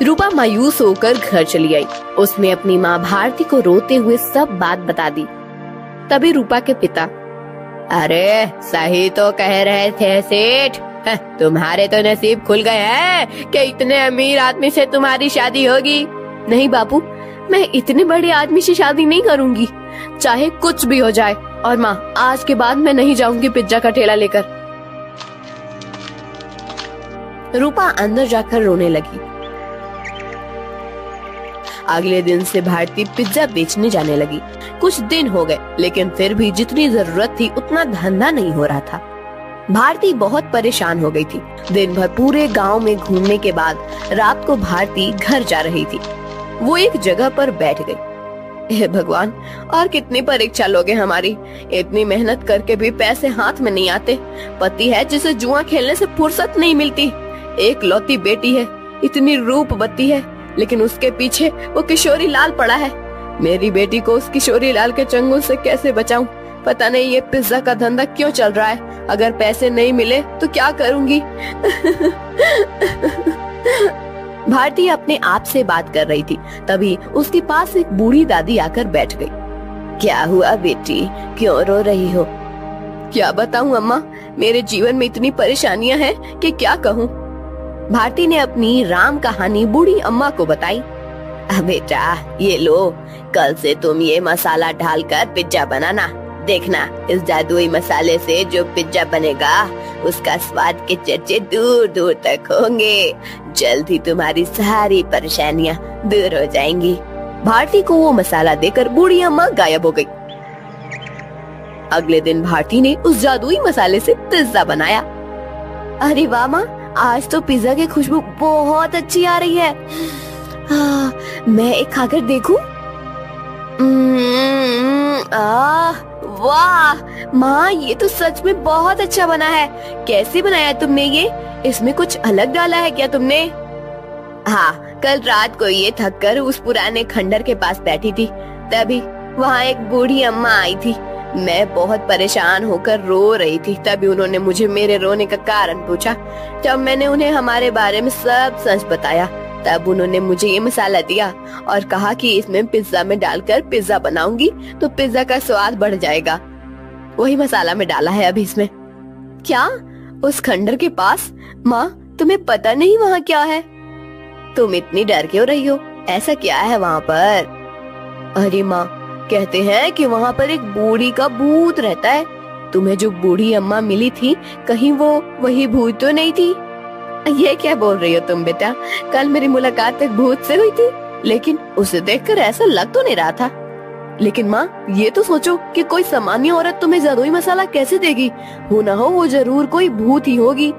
रूपा मायूस होकर घर चली आई। उसने अपनी माँ भारती को रोते हुए सब बात बता दी। तभी रूपा के पिता, अरे सही तो कह रहे थे सेठ, तुम्हारे तो नसीब खुल गए हैं कि इतने अमीर आदमी से तुम्हारी शादी होगी। नहीं बापू, मैं इतने बड़े आदमी से शादी नहीं करूंगी, चाहे कुछ भी हो जाए। और माँ, आज के बाद मैं नहीं जाऊंगी पिज्जा का ठेला लेकर। रूपा अंदर जाकर रोने लगी। अगले दिन से भारती पिज्जा बेचने जाने लगी। कुछ दिन हो गए, लेकिन फिर भी जितनी जरूरत थी उतना धंधा नहीं हो रहा था। भारती बहुत परेशान हो गई थी। दिन भर पूरे गांव में घूमने के बाद रात को भारती घर जा रही थी। वो एक जगह पर बैठ गई। हे भगवान, और कितनी परीक्षा लोगे हमारी। इतनी मेहनत करके भी पैसे हाथ में नहीं आते। पति है जिसे जुआ खेलने से फुर्सत नहीं मिलती। एक लौती बेटी है, इतनी रूपवती है, लेकिन उसके पीछे वो किशोरी लाल पड़ा है। मेरी बेटी को उस किशोरी लाल के चंगुल से कैसे बचाऊं? पता नहीं ये पिज्जा का धंधा क्यों चल रहा है। अगर पैसे नहीं मिले तो क्या करूंगी? भारती अपने आप से बात कर रही थी। तभी उसके पास एक बूढ़ी दादी आकर बैठ गई। क्या हुआ बेटी, क्यों रो रही हो? क्या बताऊं अम्मा, मेरे जीवन में इतनी परेशानियां हैं कि क्या कहूं। भारती ने अपनी राम कहानी बूढ़ी अम्मा को बताई। बेटा ये लो, कल से तुम ये मसाला डालकर पिज्जा बनाना। देखना, इस जादुई मसाले से जो पिज्जा बनेगा उसका स्वाद के चर्चे दूर दूर तक होंगे। जल्द ही तुम्हारी सारी परेशानियां दूर हो जाएंगी। भारती को वो मसाला देकर बूढ़ी अम्मा गायब हो गई। अगले दिन भारती ने उस जादुई मसाले से पिज्जा बनाया। अरे वाह माँ, आज तो पिज्जा की खुशबू बहुत अच्छी आ रही है। मैं एक खाकर देखूं? वाह माँ, ये तो सच में बहुत अच्छा बना है। कैसे बनाया तुमने ये? इसमें कुछ अलग डाला है क्या तुमने? हाँ, कल रात को ये थक कर उस पुराने खंडर के पास बैठी थी, तभी वहाँ एक बूढ़ी अम्मा आई थी। मैं बहुत परेशान होकर रो रही थी। तभी उन्होंने मुझे मेरे रोने का कारण पूछा। जब मैंने उन्हें हमारे बारे में सब सच बताया, तब उन्होंने मुझे ये मसाला दिया और कहा कि इसमें पिज्जा में डालकर पिज्जा बनाऊंगी तो पिज्जा का स्वाद बढ़ जाएगा। वही मसाला में डाला है अभी इसमें। क्या? उस खंडर के पास? माँ, तुम्हें पता नहीं वहाँ क्या है? तुम इतनी डर क्यों रही हो? ऐसा क्या है वहाँ पर? अरे माँ, कहते हैं कि वहाँ पर एक बूढ़ी का भूत रहता है। तुम्हें जो बूढ़ी अम्मा मिली थी, कहीं वो वही भूत तो नहीं थी? ये क्या बोल रही हो तुम बेटा? कल मेरी मुलाकात एक भूत से हुई थी, लेकिन उसे देखकर ऐसा लग तो नहीं रहा था। लेकिन माँ, ये तो सोचो कि कोई सामान्य औरत तुम्हें जादुई मसाला कैसे देगी? हो ना हो वो जरूर कोई भूत ही होगी।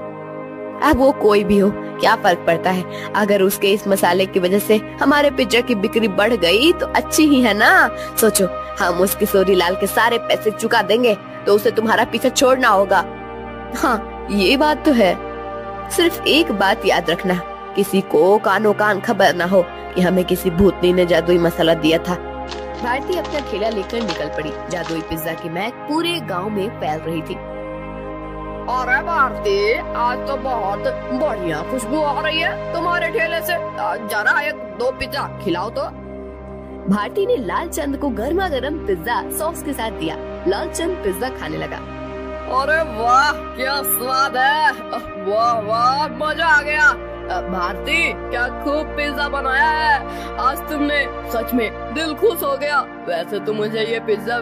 अब वो कोई भी हो, क्या फर्क पड़ता है? अगर उसके इस मसाले की वजह से हमारे पिज्जा की बिक्री बढ़ गई तो अच्छी ही है ना। सोचो, हम उस किशोरी लाल के सारे पैसे चुका देंगे तो उसे तुम्हारा पीछा छोड़ना होगा। हाँ, ये बात तो है। सिर्फ एक बात याद रखना, किसी को कानो कान खबर ना हो कि हमें किसी भूतनी ने जादुई मसाला दिया था। भारती अपना ठेला लेकर निकल पड़ी। जादुई पिज्जा की महक पूरे गांव में फैल रही थी। अरे भारती, आज तो बहुत बढ़िया खुशबू आ रही है तुम्हारे ठेले से। जरा एक दो पिज्जा खिलाओ तो। भारती ने लालचंद को गर्मा गर्म पिज्जा सॉस के साथ दिया। लालचंद पिज्जा खाने लगा। अरे वाह, क्या स्वाद है। वाह वाह, मजा आ गया। भारती, क्या खूब पिज्जा बनाया है आज तुमने। सच में दिल खुश हो गया। वैसे तो मुझे ये पिज्जा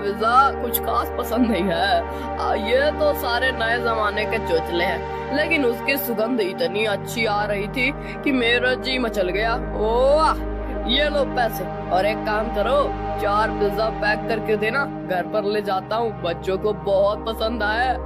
कुछ खास पसंद नहीं है। ये तो सारे नए जमाने के चोचले हैं, लेकिन उसकी सुगंध इतनी अच्छी आ रही थी कि मेरा जी मचल गया। ओह, ये लो पैसे, और एक काम करो, 4 पिज्जा पैक करके देना, घर पर ले जाता हूँ, बच्चों को बहुत पसंद आए।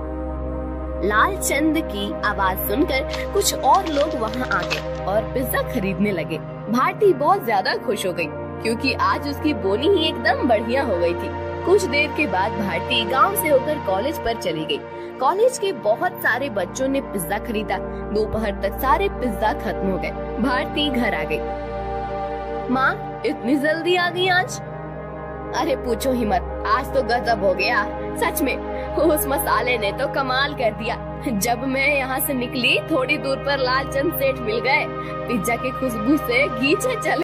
लालचंद की आवाज सुनकर कुछ और लोग वहाँ आ गए और पिज्जा खरीदने लगे। भारती बहुत ज्यादा खुश हो गई, क्योंकि आज उसकी बोनी ही एकदम बढ़िया हो गई थी। कुछ देर के बाद भारती गांव से होकर कॉलेज पर चली गई। कॉलेज के बहुत सारे बच्चों ने पिज्जा खरीदा। दोपहर तक सारे पिज्जा खत्म हो गए। भारती घर आ गई। माँ, इतनी जल्दी आ गई आज? अरे पूछो ही मत, आज तो गजब हो गया। सच में उस मसाले ने तो कमाल कर दिया। जब मैं यहाँ से निकली थोड़ी दूर पर लालचंद सेठ मिल गए। पिज्जा की खुशबू से गीचे चले